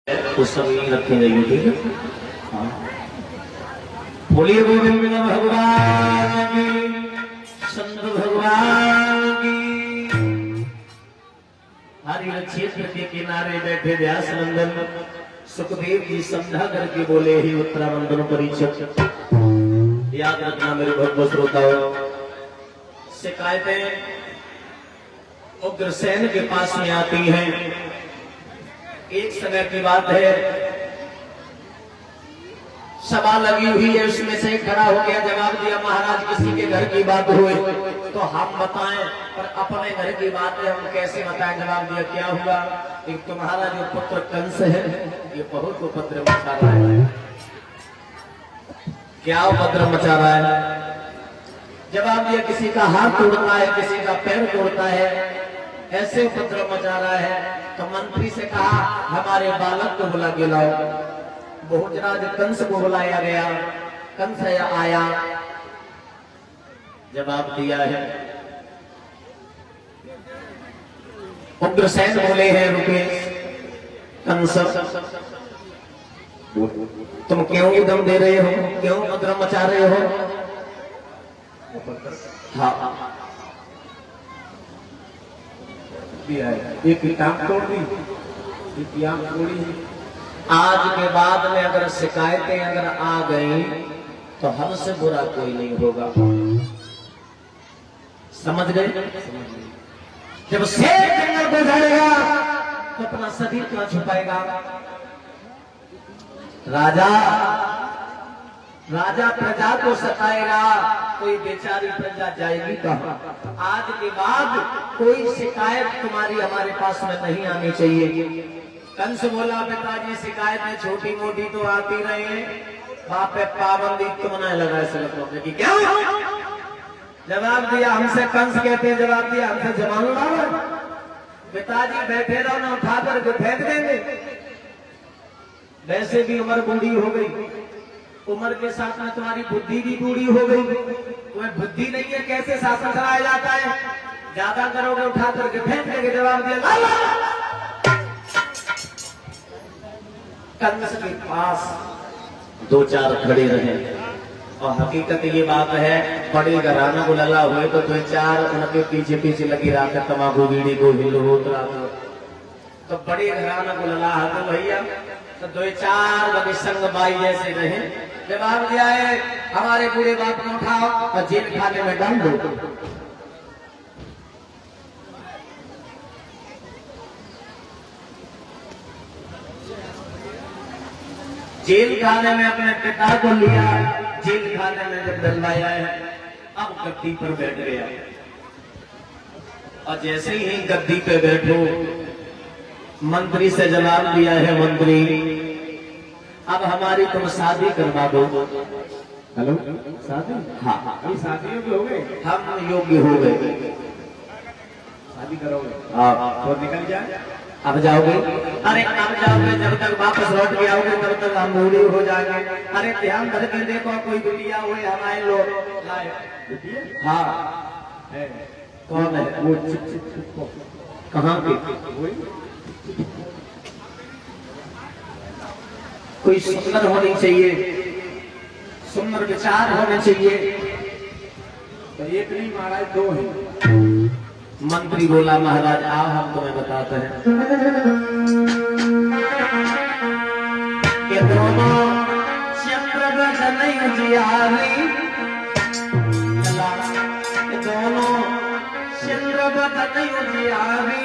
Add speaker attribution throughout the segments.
Speaker 1: तो सब यही रखे जाइए, ठीक है। हाँ, बोलिए गोविंद भगवान की, संत भगवान की। हरिहर क्षेत्र के किनारे बैठे व्यास नंदन सुखदेव जी समझा करके बोले, ही उत्तरामंडल परीक्षक, याद रखना मेरे भक्त श्रोताओं, शिकायतें उग्रसेन के पास में आती हैं। एक समय की बात है, सभा लगी हुई है, उसमें से खड़ा हो गया, जवाब दिया, महाराज किसी के घर की बात हुई तो हम बताएं, पर अपने घर की बात है हम कैसे बताएं। जवाब दिया, क्या हुआ? एक तुम्हारा जो पुत्र कंस है ये बहुत उपद्रव मचा रहा है। क्या उपद्रव मचा रहा है? जवाब दिया, किसी का हाथ तोड़ता है, किसी का पैर तोड़ता है, ऐसे उपद्रव मचा रहा है। तो मंत्री से कहा, हमारे बालक को बुला के लाओ। भोजराज कंस को बुलाया गया, कंस आया, जवाब दिया है। उग्रसेन बोले हैं, रुके कंस, तुम क्यों दम दे रहे हो, क्यों उपद्रव मचा रहे हो? हाँ,
Speaker 2: एक टांग तोड़ दी, एक आंख तोड़ी।
Speaker 1: आज के बाद में अगर शिकायतें अगर आ गई तो हमसे बुरा कोई नहीं होगा, समझ गए? जब शेर जंगल को उजाड़ेगा तो अपना शरीर क्यों छुपाएगा? राजा प्रजा को सताएगा, कोई बेचारी प्रजा जाएगी कहां? आज के बाद कोई शिकायत तुम्हारी हमारे पास में नहीं आनी चाहिए। कंस बोला, पिताजी शिकायतें छोटी मोटी तो आती रही, बाप पे पाबंदी तो नहीं लगाए सकते कि क्या? जवाब दिया, हमसे कंस कहते हैं, जवाब दिया हमसे जमान लाओ। पिताजी बैठे रहो ना, उठा कर फेंक देंगे। वैसे भी उम्र बूढ़ी हो गई, उम्र के साथ में तुम्हारी बुद्धि भी बूढ़ी हो गई, तुम्हें बुद्धि नहीं है, कैसे शासन चलाया जाता है? ज्यादा करोगे उठा करके फेंक देंगे। जवाब दिया, कंस के पास दो चार खड़े रहे, और हकीकत ये बात है, बड़े घराना को लला हुए तो दो चार उनके पीछे पीछे लगी रहा था, तमाकू बीड़ी को हिल होता, तो बड़े घराना को लला तो भैया, तो दो चार लगे संग बाई जैसे रहे। जवाब दिया है, हमारे पूरे बाप को उठाओ और जेल खाने में डाल दो। जेल खाने में अपने पिता को लिया, जेल खाने में जब डलवाया है, अब गद्दी पर बैठ गया, और जैसे ही गद्दी पे बैठो, मंत्री से जवाब दिया है, मंत्री अब हमारी तुम शादी करवा दो।
Speaker 2: हेलो, शादी?
Speaker 1: हाँ,
Speaker 2: अभी शादी हो गए,
Speaker 1: हम योग्य हो गए,
Speaker 2: शादी करोगे?
Speaker 1: हाँ,
Speaker 2: तो निकल जाए,
Speaker 1: अब जाओगे? अरे अब जाओगे, जब तक वापस लौट के आओगे तब तक हम बूढ़े हो जाएंगे। अरे ध्यान धर के देखो, कोई बिटिया हुए हमारे लोग लाए। हाँ,
Speaker 2: है
Speaker 1: कौन है
Speaker 2: वो?
Speaker 1: कहाँ के?
Speaker 2: वही
Speaker 1: कोई सुंदर होनी चाहिए, सुंदर विचार होने चाहिए।
Speaker 2: तो एक नहीं महाराज, दो है।
Speaker 1: मंत्री बोला, महाराज आओ हम तुम्हें बताते हैं कि दोनों चंद्रवदन उजियारी, दोनों चंद्रवदन उजियारी,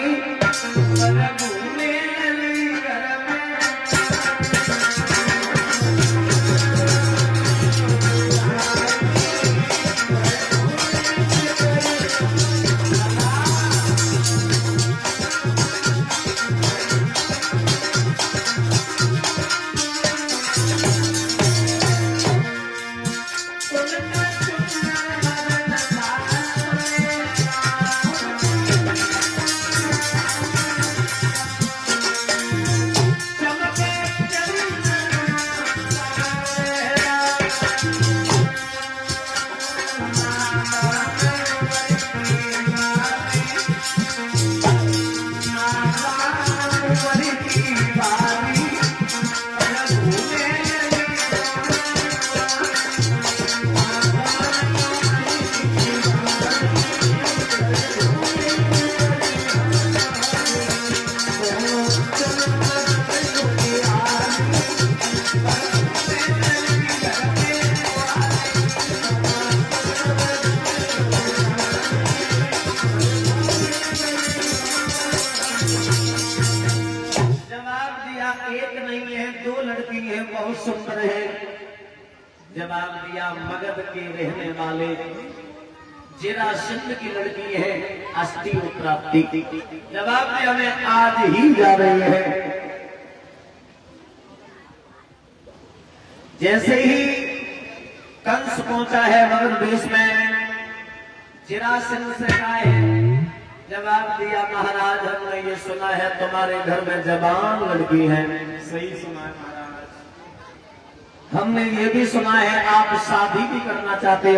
Speaker 1: किया एक नहीं है, दो लड़की है, बहुत सुंदर है। जवाब दिया मगध के रहने वाले जरासंध की लड़की है अस्थि प्राप्ति। जवाब दिया मैं आज ही जा रही है। जैसे ही कंस पहुंचा है मगध देश में, जरासंध से कहा है, जवाब दिया महाराज हमने ये सुना है तुम्हारे घर में जवान लड़की है।
Speaker 2: सही सुना है महाराज।
Speaker 1: हमने ये भी सुना है आप शादी भी करना चाहते हो,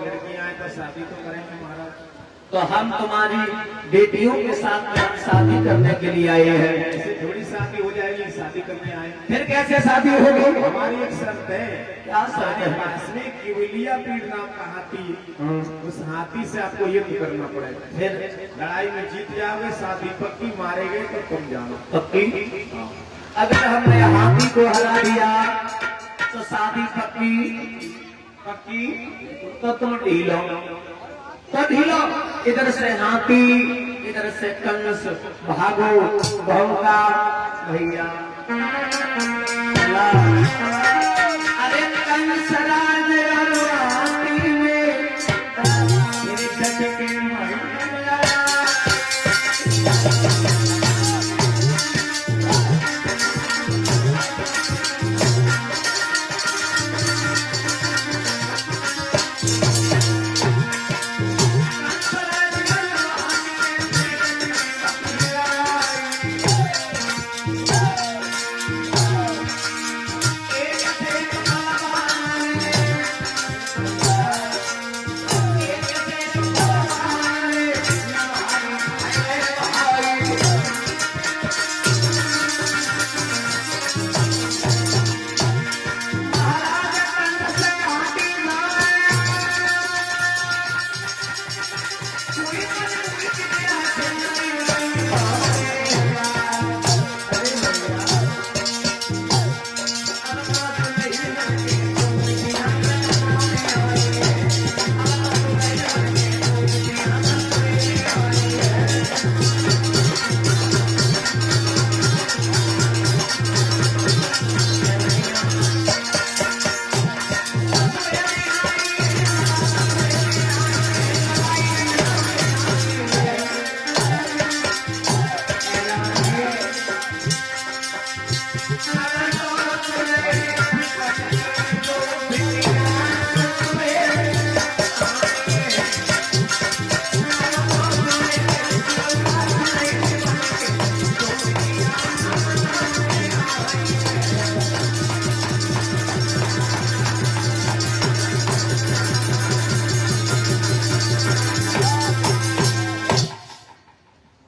Speaker 2: लड़कियां आए तो शादी तो करेंगे महाराज।
Speaker 1: तो हम तुम्हारी बेटियों के साथ में हम शादी करने के लिए आए हैं।
Speaker 2: ऐसे थोड़ी शादी हो जाएगी, शादी करने आए।
Speaker 1: फिर कैसे शादी होगी?
Speaker 2: हमारी एक शर्त है।
Speaker 1: क्या शर्त है?
Speaker 2: पास में केवलिया पीड़ नाम का हाथी, उस हाथी से आपको युद्ध करना पड़ेगा।
Speaker 1: फिर
Speaker 2: लड़ाई में जीत जाओगे, शादी पक्की, मारे गए तो तुम जानो।
Speaker 1: पक्की? अगर हमने हाथी को हरा दिया तो शादी पक्की? पक्की? तो तुम ढीलो, तो ढीलो। इधर से हाथी, इधर से कंस, भागो भौंका भैया। अरे कंस राज हाथी में मेरे छठ के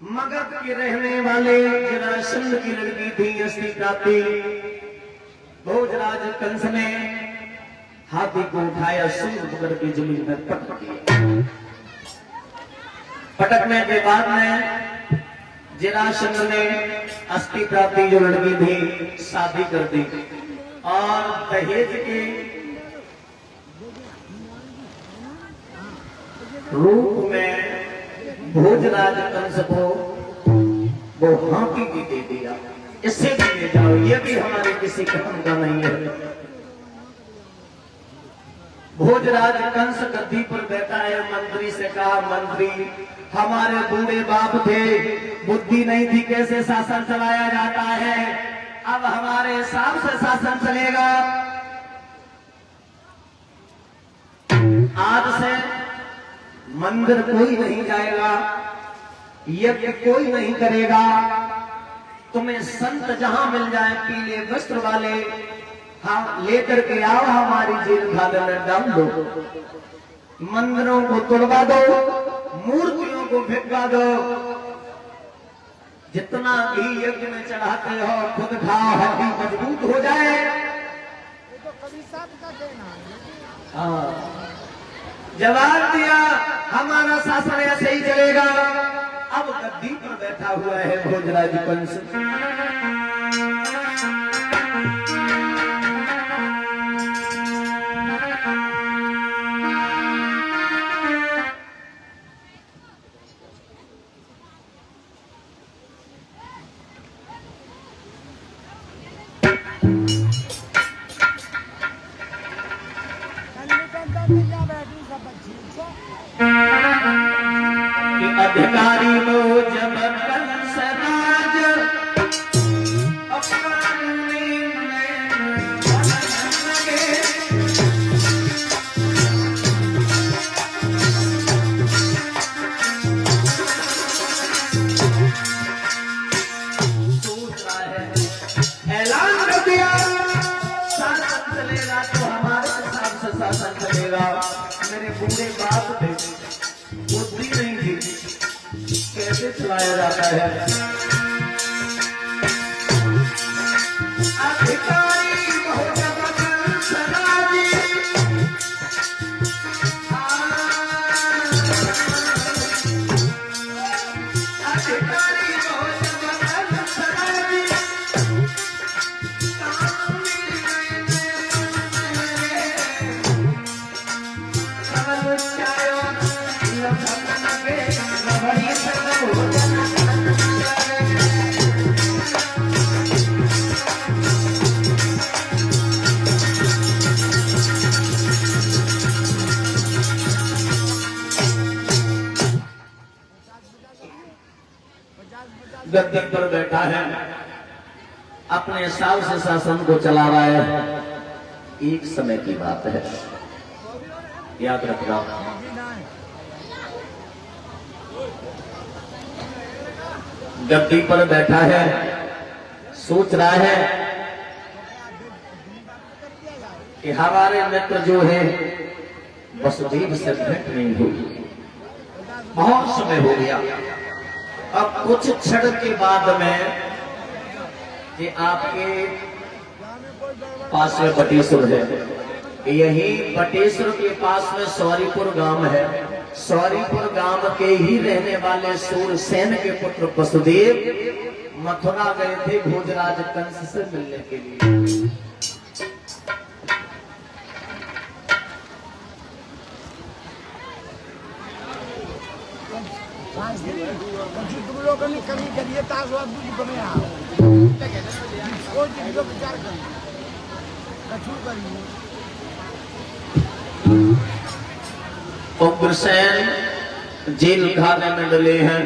Speaker 1: मगध के रहने वाले जरासंध की लड़की थी अस्थि प्राप्ति। भोजराज कंस ने हाथी को उठाया, सिंह पकड़ के जमीन में पटक दिया। पटकने के बाद में जरासंध ने अस्थि प्राप्ति जो लड़की थी शादी कर दी और दहेज के रूप में भोजराज कंस को वो हाथी भी दे दिया। इससे भी ले जाओ, ये भी हमारे किसी काम का नहीं है। भोजराज कंस गद्दी पर बैठा है, मंत्री से कहा मंत्री हमारे बूढ़े बाप थे, बुद्धि नहीं थी कैसे शासन चलाया जाता है, अब हमारे हिसाब से शासन चलेगा। आज से मंदिर कोई नहीं जाएगा, यज्ञ कोई नहीं करेगा, तुम्हें संत जहां मिल जाए पीले वस्त्र वाले हम लेकर के आओ, हमारी जेल खाने में डाल दो, मंदिरों को तोड़वा दो, मूर्तियों को भिजवा दो, जितना भी यज्ञ में चढ़ाते हो खुद खाओ, हड्डी मजबूत हो जाए। जवाब दिया हमारा शासन ऐसे ही चलेगा। अब गद्दी पर बैठा हुआ है भोजराज कंस। अधिकारी लो जब कंस राज अपने ऐलान कर दिया शासन चलेगा तो हमारे हिसाब से शासन चलेगा। मेरे बूढ़े बाप थे, बुद्धि नहीं थी, कैसे चलाया जाता है। अधिकारी बहुत कंस राज अधिकारी बहुत कंस राज गद्दी पर बैठा है, अपने हिसाब से शासन को चला रहा है। एक समय की बात है, याद रखना। गद्दी पर बैठा है, सोच रहा है कि हमारे मित्र जो है वसुदेव से भेंट नहीं हुई, बहुत समय हो गया। अब कुछ क्षण के बाद में कि आपके पास में बटेश्वर है, यही बटेश्वर के पास में सौरीपुर गांव है। सौरीपुर गांव के ही रहने वाले सूरसेन के पुत्र वसुदेव मथुरा गए थे भोजराज कंस से मिलने के लिए।
Speaker 3: तुम लोगों ने कमी करिए ताकि बने कोई चीज का विचार करिए, कछु करिए।
Speaker 1: उग्रसेन जेल खाने में डले हैं,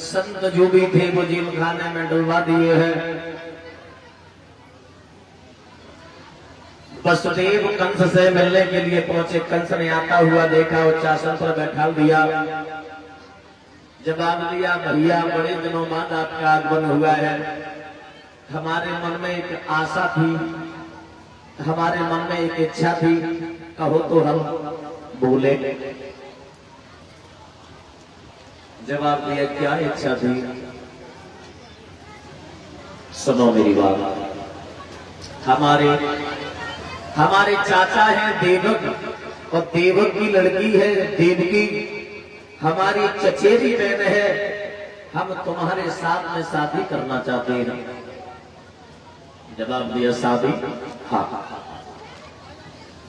Speaker 1: संत जो भी थे वो जेल खाने में डलवा दिए हैं। वसुदेव कंस से मिलने के लिए पहुंचे। कंस ने आता हुआ देखा, उच्चासन पर बैठा दिया, जवाब दिया, भैया बड़े दिनों बाद आपका आगमन हुआ है। हमारे मन में एक आशा थी, हमारे मन में एक इच्छा थी, कहो तो हम बोले। जवाब दिया, क्या इच्छा थी? सुनो मेरी बात। हमारे चाचा हैं देवक, और देवक की लड़की है देवकी, हमारी चचेरी बहन है। हम तुम्हारे साथ में शादी करना चाहते हैं। जवाब दिया, शादी? हाँ।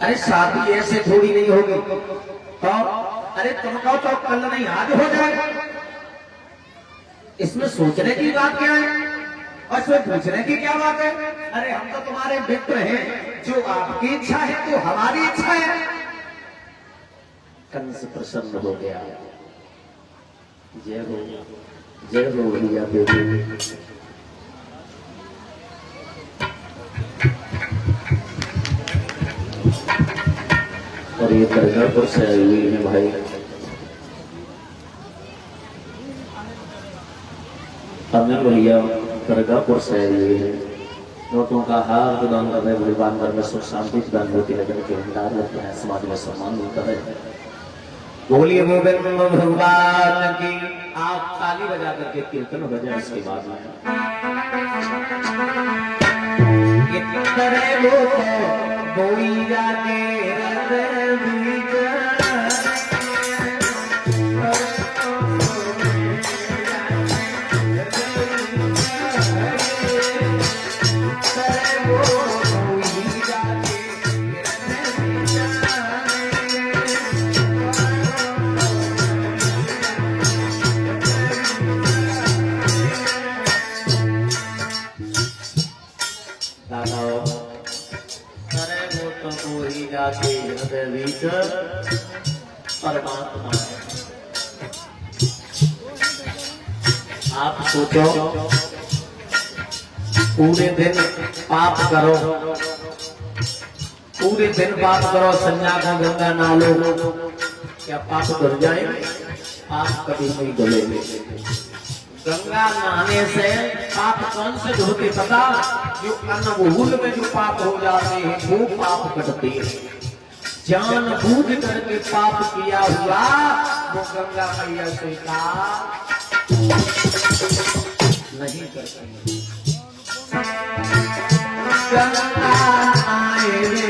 Speaker 1: अरे शादी ऐसे थोड़ी नहीं होगी तो, अरे तुम कहो तो कल नहीं आज हो जाए। इसमें सोचने की बात क्या है और इसमें पूछने की क्या बात है? अरे हम तो तुम्हारे मित्र हैं, जो आपकी इच्छा है तो हमारी इच्छा है। कंस प्रसन्न हो गया। जय हो भैया बेटी। और ये करगापुर से आई हुई है भाई। अनिल भैया करगापुर से आई हुई है। नोटों का हार प्रदान कर रहे, भगवान घर में सुख शांति प्रदान होती है, के भंडार रहते हैं, समाज में सम्मान होता है। बोलिए गोविंद भगवान की। आप ताली बजा करके कीर्तन हो जाए। इसके बाद में वो बोई जाके परमात्मा है। आप सोचो, पूरे दिन पाप करो, पूरे दिन पाप करो, संध्या को गंगा नहा लो, क्या पाप धुल जाएंगे? पाप कभी नहीं धुलेंगे। गंगा नहाने से पाप कौन से धोते पता? जो अनभूल में जो पाप हो जाते हैं वो पाप कटते हैं। जान बूझ करके पाप किया हुआ वो गंगा मैया स्वीकार नहीं करती। गंगा आए रे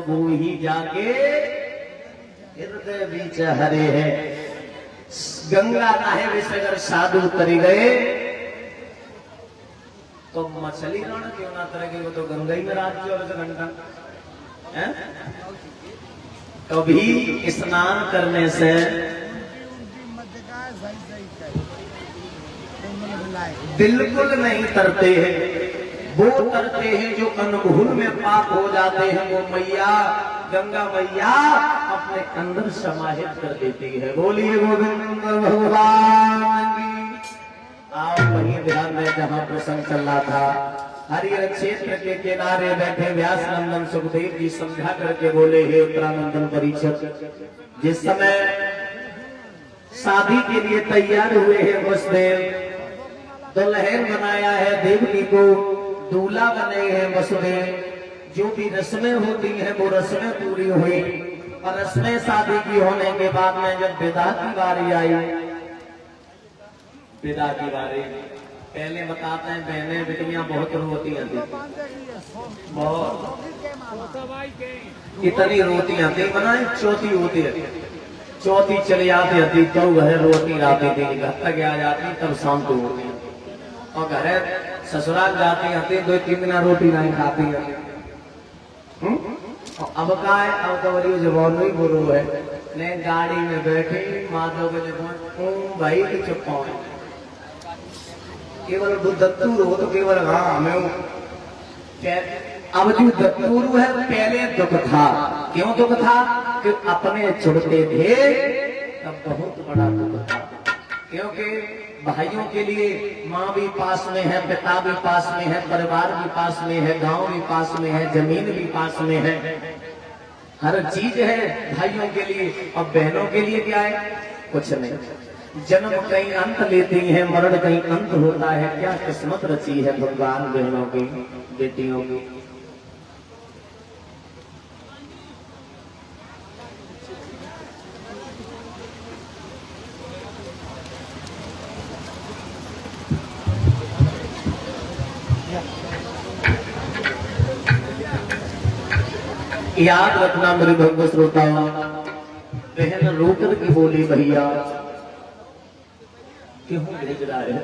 Speaker 1: वो ही जाके हृदय बीच हरे है। गंगा नहाए विषय अगर साधु तरी गए तो मछली रण क्यों ना तरेगी, वो तो गंगा ही में रात 24 घंटा है। कभी स्नान करने से बिल्कुल नहीं तरते हैं, वो तरते हैं जो अनभूल में पाप हो जाते हैं, वो मैया गंगा मैया अपने अंदर समाहित कर देती है। बोलिए गोविंद भगवान की। आप वही ध्यान में जहां प्रसंग चल रहा था, हरिहर क्षेत्र के किनारे बैठे व्यास नंदन सुखदेव जी समझा करके बोले, हे उत्तरानंदन परीक्षक, जिस समय शादी के लिए तैयार हुए हैं वसुदेव, दुल्हन बनाया है देवकी को, दूल्हा बने हैं वसुदेव, जो भी रस्में होती हैं वो रस्में पूरी हुई, और रस्में शादी की होने के बाद में जब विदा की बारी आई, विदा की बारी पहले बताते हैं बहनें बेटियां बहुत रोतियां थी, बहुत इतनी रोतियां थी, बनाए चौथी होती है, चौथी चली आती थी तो वह रोती आती थी, घर तक आ जाती तब शांत होती, और घर ससुराल जाती आती 2-3 दिन रोटी नहीं खाती है। अब का है, अब तो बड़ी जबान नहीं बोलो है, ने गाड़ी में बैठे माधव के भाई की चुप्पा है, केवल दत्तूर हो तो केवल हाँ मैं अब जो दत्तूर है पहले दुख था, क्यों दुख था कि अपने छुड़ते थे तब बहुत बड़ा दुख था, क्योंकि भाइयों के लिए माँ भी पास में है, पिता भी पास में है, परिवार भी पास में है, गांव भी पास में है, जमीन भी पास में है, हर चीज है भाइयों के लिए। और बहनों के लिए क्या है? कुछ नहीं। जन्म कहीं अंत लेती है, मरण कहीं अंत होता है। क्या किस्मत रची है भगवान बहनों की, बेटियों की। याद रखना मेरे भक्त श्रोताओं, बहन रोकर के बोली भैया क्यों भेज रहा है?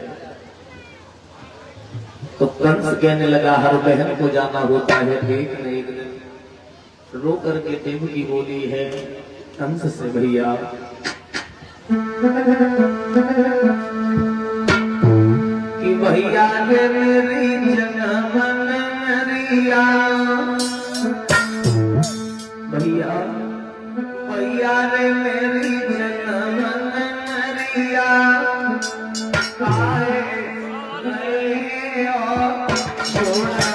Speaker 1: तो कंस कहने लगा हर बहन को जाना होता है एक न एक दिन। रो करके देवकी बोली है कंस से भैया कि भैया ने मेरी जनमन रिया, भैया भैया ने मेरी जनमन रिया आए गए और छोड़ा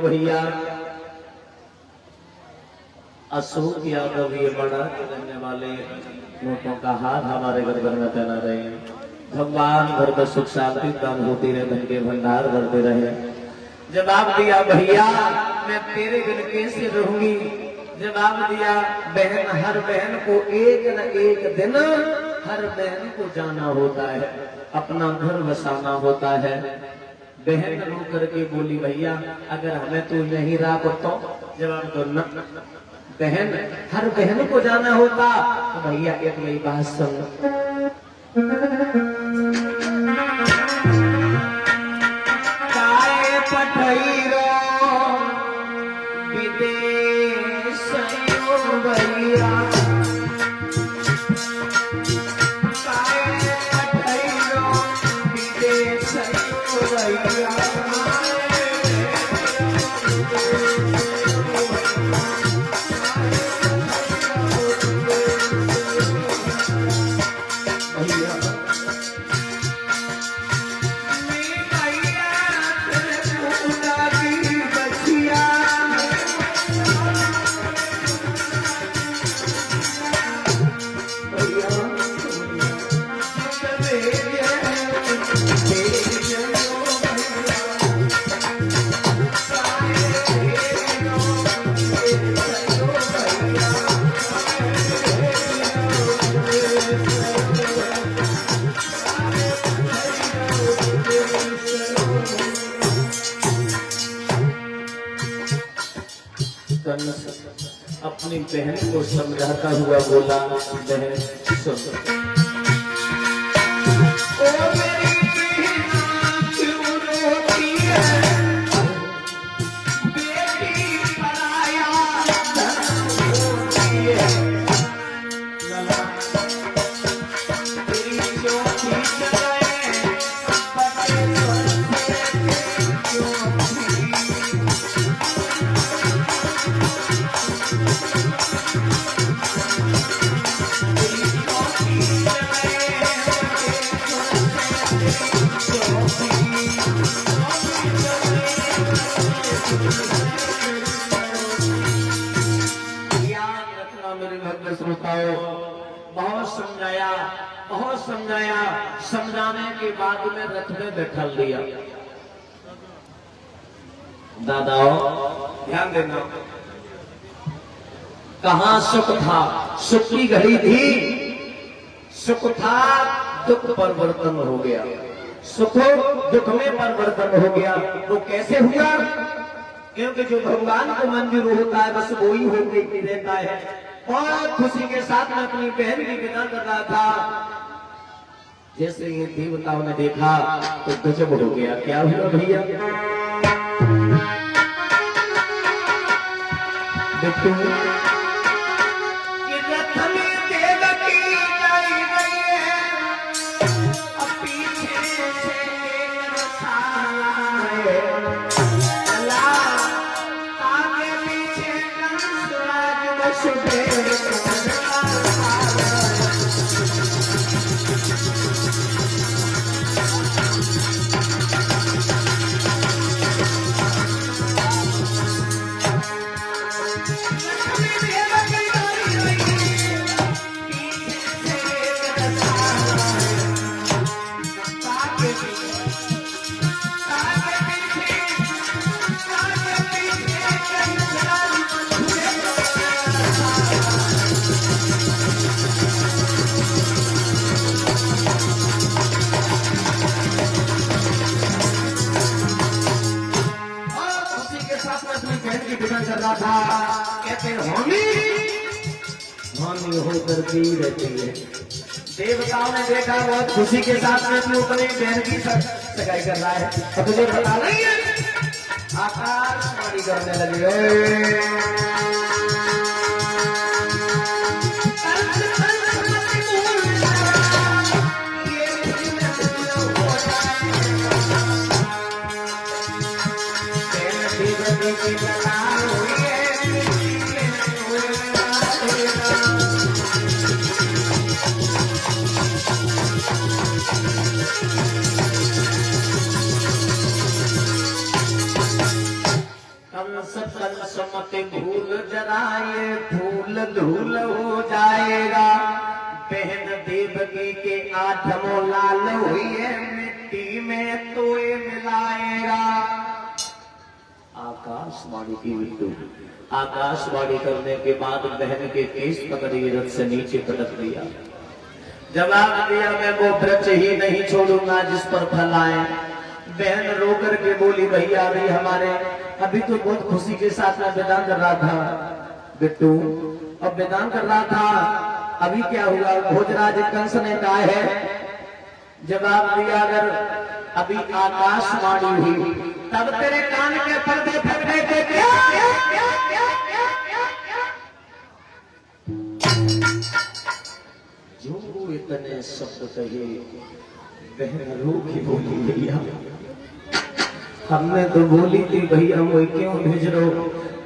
Speaker 1: भैया। अशोक यादव ये बड़ा रहने वाले नोटों का हाथ हमारे गर्दन में पहना रहे हैं। भगवान घर में सुख शांति दान होती रहे, धन के भंडार भरते रहे। जवाब दिया भैया मैं तेरे बिन कैसे रहूंगी। जवाब दिया बहन, हर बहन को एक न एक दिन हर बहन को जाना होता है, अपना घर बसाना होता है। बहन रो करके बोली भैया अगर हमें तू नहीं रहा तो जवाब दो न। बहन हर बहन को जाना होता तो भैया एक मेरी बात सुन। काय पठैरो विदेश भैया, काय पठैरो विदेश भैया। अपनी बहन को समझाता हुआ बोला बहन सुन, ओ मेरी बहन क्यों रोती है, बेटी पराया रोती है। तेरी चौथी जगह पटेश्वर से क्यों थी। बहुत समझाया, समझाने के बाद में रथ में बैठा दिया। दादाओ ध्यान देना, कहां सुख था, सुख की घड़ी थी, सुख था दुख परिवर्तन हो गया, सुख दुख में परिवर्तन हो गया। वो कैसे हुआ? क्योंकि जो भगवान को मंजूर होता है बस वो ही होके रहता है। और खुशी के साथ में अपनी बहन की विदा कर रहा था। जैसे ये देवताओं ने देखा तो गजब हो गया। क्या हुआ भैया? देखो कि रथ में देवकी आई गई है, अब पीछे से रसाए चला, आगे पीछे कंसराज वसुदेव कर रहा था। कहते होनी होकर की रहती है। देवताओं ने देखा बहुत खुशी के साथ में तू अपनी बहन की सगाई कर रहा है। अब तुझे पता नहीं है, आकाशवाणी करने लगे। मत भूल जरा ये फूल धूल हो जाएगा। बहन देवकी के आठमो लाल हुई है, मिट्टी में तोए मिलाएगा। आकाशवाणी की विद्यु आकाशवाणी करने के बाद बहन के केस पकड़ी, रथ से नीचे पटक दिया। जवाब दिया, मैं वो वृक्ष ही नहीं छोड़ूंगा जिस पर फल आए। बहन रो करके बोली, भैया अभी हमारे अभी तो बहुत खुशी के साथ में वेदांत कर रहा था बिट्टू, अब वेदांत कर रहा था, अभी क्या हुआ? भोजराज कंस ने कहा है, जवाब दिया, अगर अभी आकाशवाणी हुई तब तेरे कान के पर्दे फटने के क्या? जो इतने शब्द कहे बहन रो की बोली, भैया हमने तो बोली थी भैया वो क्यों भेज रहे हो?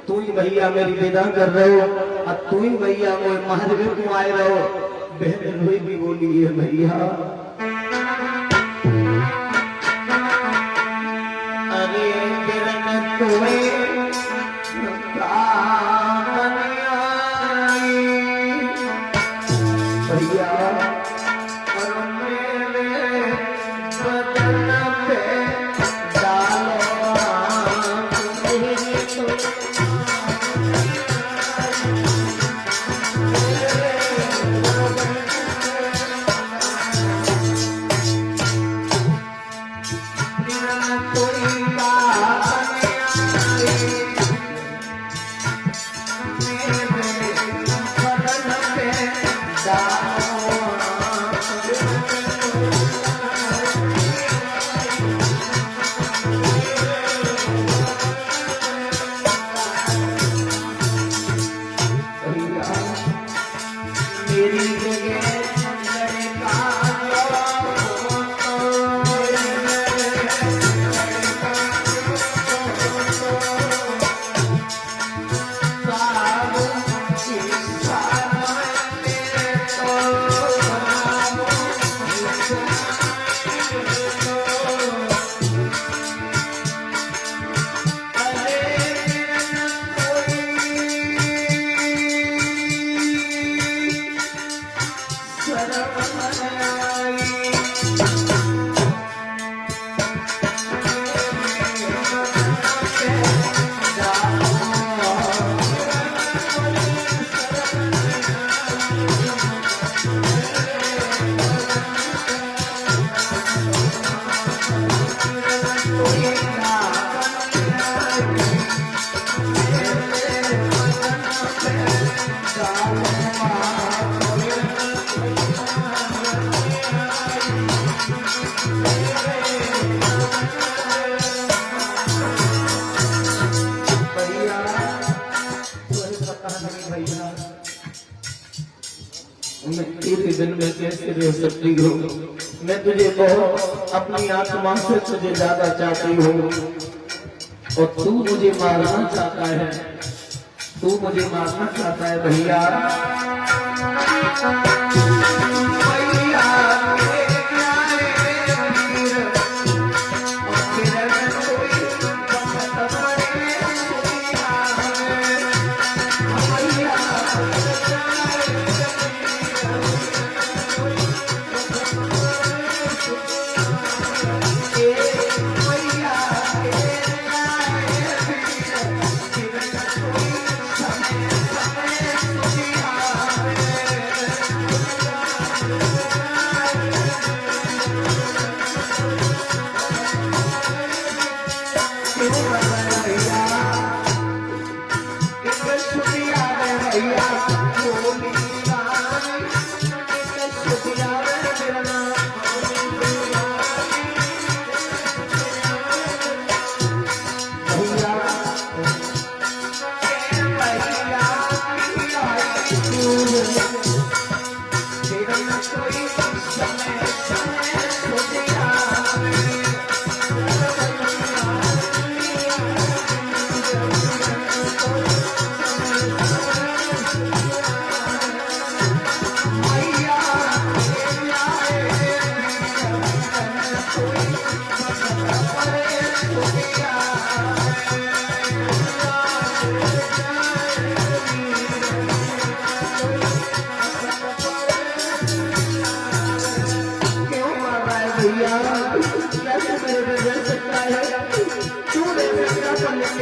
Speaker 1: तू ही भैया मेरी विदा कर रहे हो और तू ही भैया वो महादेव क्यों आए रहो? बहन रोई भी बोली है, भैया अरे किरण कोई मैं तेरे बिन में कैसे रह सकती हूँ। मैं तुझे बहुत अपनी आत्मा से तुझे ज्यादा चाहती हूँ और तू मुझे मारना चाहता है, तू मुझे मारना चाहता है भैया।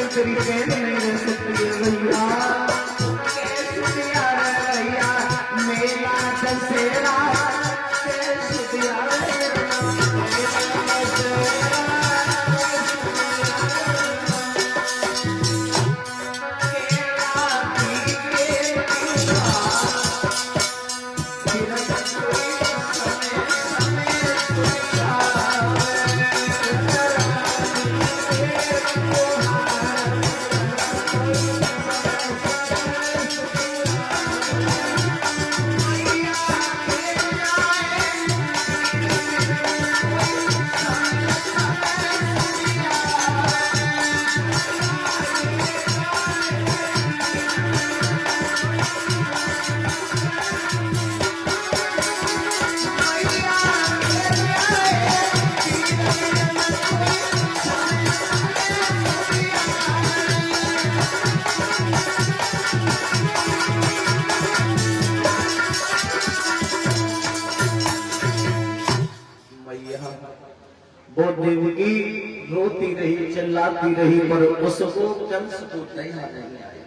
Speaker 1: तेरी बहन नहीं रह सकती है भैया। भैया मेरा दशहरा वो देवकी रोती रही, चिल्लाती रही, पर उसको कंस को दया नहीं आई।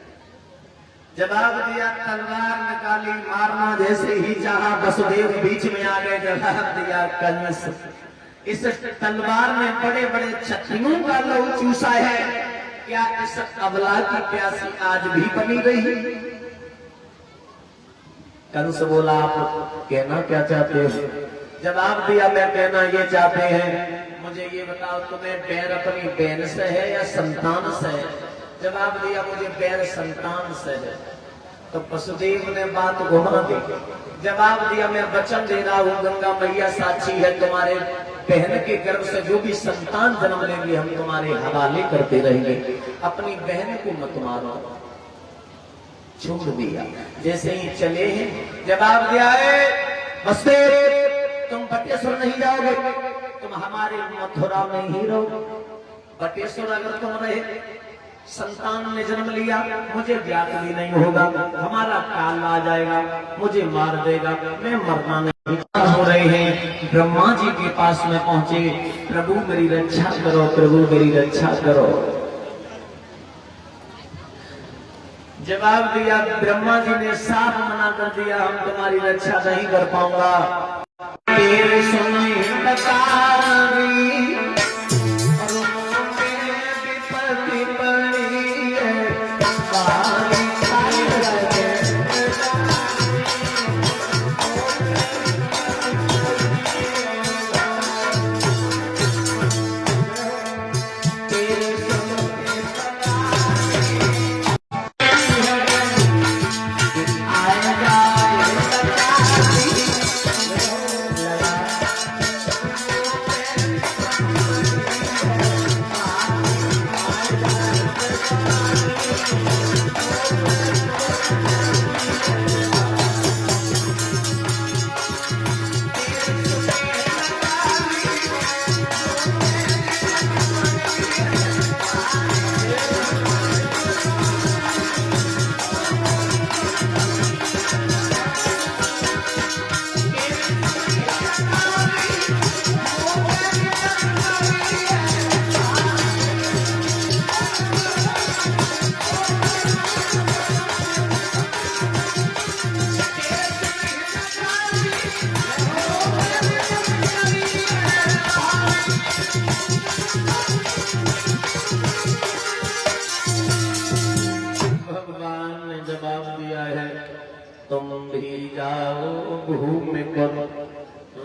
Speaker 1: जवाब दिया, तलवार निकाली, मारना जैसे ही चाहा वसुदेव बीच में आ गए। जवाब दिया, कंस इस तलवार में बड़े बड़े क्षत्रियों का लहू चूसा है, क्या इस अबला की प्यासी आज भी बनी रही? कंस बोला, आप कहना क्या चाहते हो? जवाब दिया, मैं कहना ये चाहते हैं, मुझे ये बताओ तुम्हें बैर अपनी बहन से है या संतान से है? जवाब दिया, मुझे बैर संतान से है। तो वसुदेव ने बात घुमा दी। जवाब दिया, मैं वचन दे रहा हूँ, गंगा मैया साक्षी है, तुम्हारे बहन के गर्भ से जो भी संतान जन्म लेंगे हम तुम्हारे हवाले करते रहेंगे। अपनी बहन को मत मारो। छोड़ दिया। जैसे ही चले हैं, जवाब दिया, वसुदेव तुम बटेश्वर नहीं जाओगे, तुम हमारे मथुरा में ही रहो। बटेश्वर अगर तुम रहे, संतान ने जन्म लिया, मुझे ज्ञात भी नहीं होगा, हमारा काल आ जाएगा, मुझे मार देगा, मैं मरना नहीं हो रहे हैं। ब्रह्मा जी के पास में पहुंचे, प्रभु मेरी रक्षा करो, प्रभु मेरी रक्षा करो। जवाब दिया, ब्रह्मा जी ने साफ मना कर दिया, हम तुम्हारी रक्षा नहीं कर पाऊंगा। तेरे सुनी बतारी जाओ घूम कर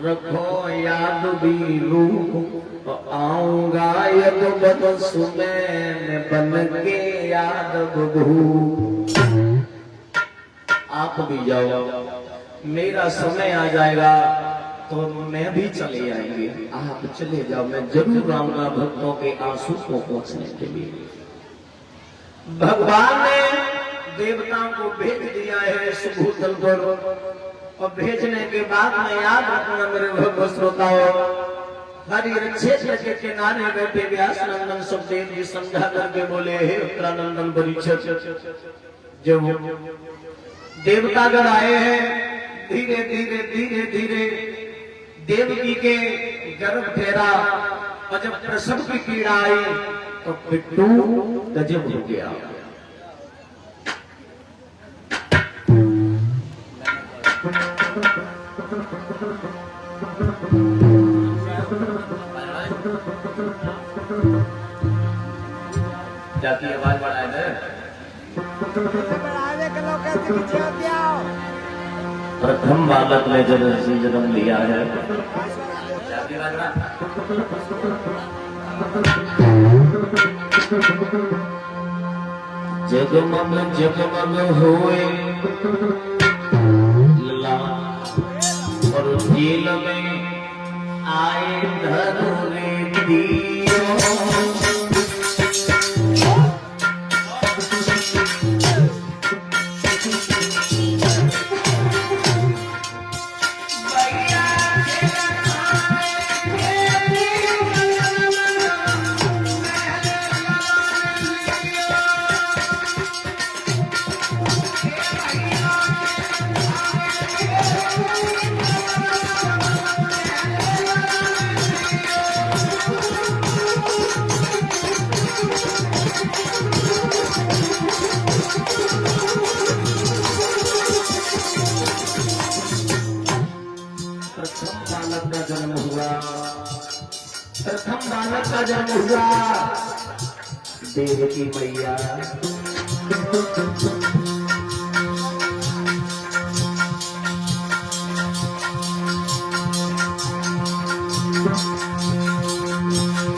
Speaker 1: रखो याद भी रूप आऊंगा यद बदस में बन के याद बहू। आप भी जाओ, मेरा समय आ जाएगा तो मैं भी चले आएंगे। आप चले जाओ, मैं जरूर आऊंगा भक्तों के आंसू को पोंछने के लिए। भगवान ने देवताओं को भेज दिया है सुभूतल पर, और भेजने के बाद में याद रखना मेरे भक्त श्रोताओं, हरिहर क्षेत्र के किनारे बैठे व्यास नंदन सुखदेव जी समझा करके बोले, हे उत्तरानंदन परीक्षित, जो देवतागण आए हैं, धीरे धीरे धीरे धीरे देवकी के गर्भ फेरा, और जब प्रसव की पीड़ा आई तो पिट्टू गजब हो गया। जाती आवाज बढ़ाए ना,
Speaker 3: बढ़ावे के लोग कहते कि छोड़ दिया।
Speaker 1: प्रथम बालक ने जन्म लिया है। जाती आवाज बढ़ा। जगमग जगमग होए लला और जेल में आए धनु रे दियो। प्रथम बालक का जन्म हुआ देवकी मैया।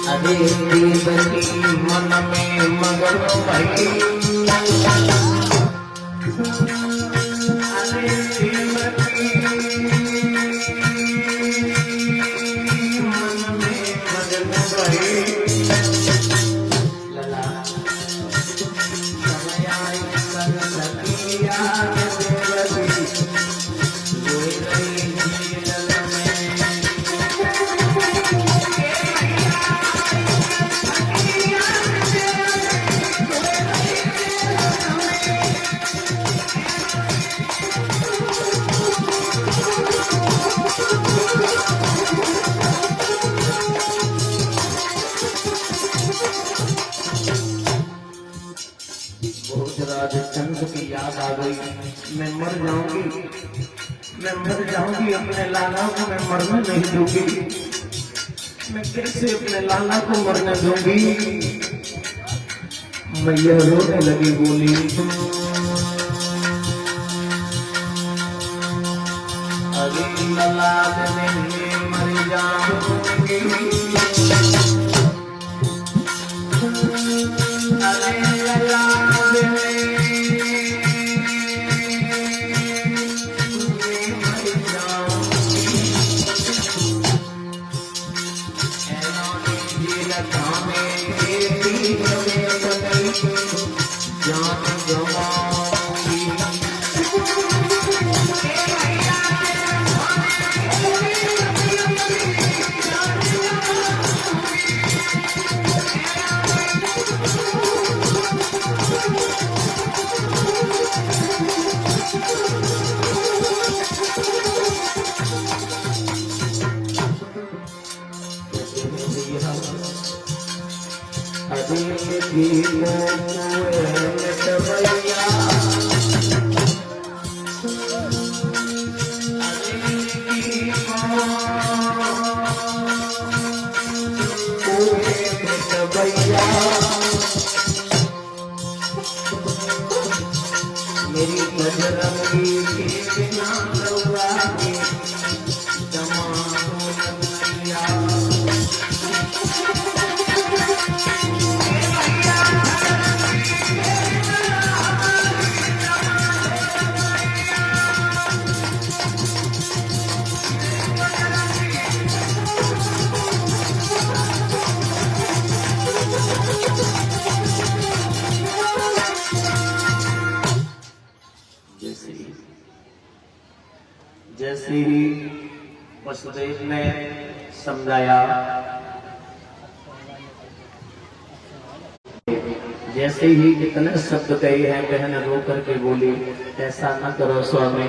Speaker 1: अरे देवकी मन में मगन भई, अरे देवकी चंद्र की याद आ गई, मैं मर जाऊंगी, मैं मर जाऊंगी, अपने लाला को मैं मरने नहीं दूंगी, मैं कैसे अपने लाला को मरने दूंगी। मैया रोने लगी, बोली अरे लाला में मर जाऊंगी, अरे लाला मेरी नजर नाम रउआ के जमानो नैया। जैसे ही वसुदेव ने समझाया, जैसे ही इतने शब्द कहे हैं, बहन रो करके बोली, ऐसा न करो स्वामी।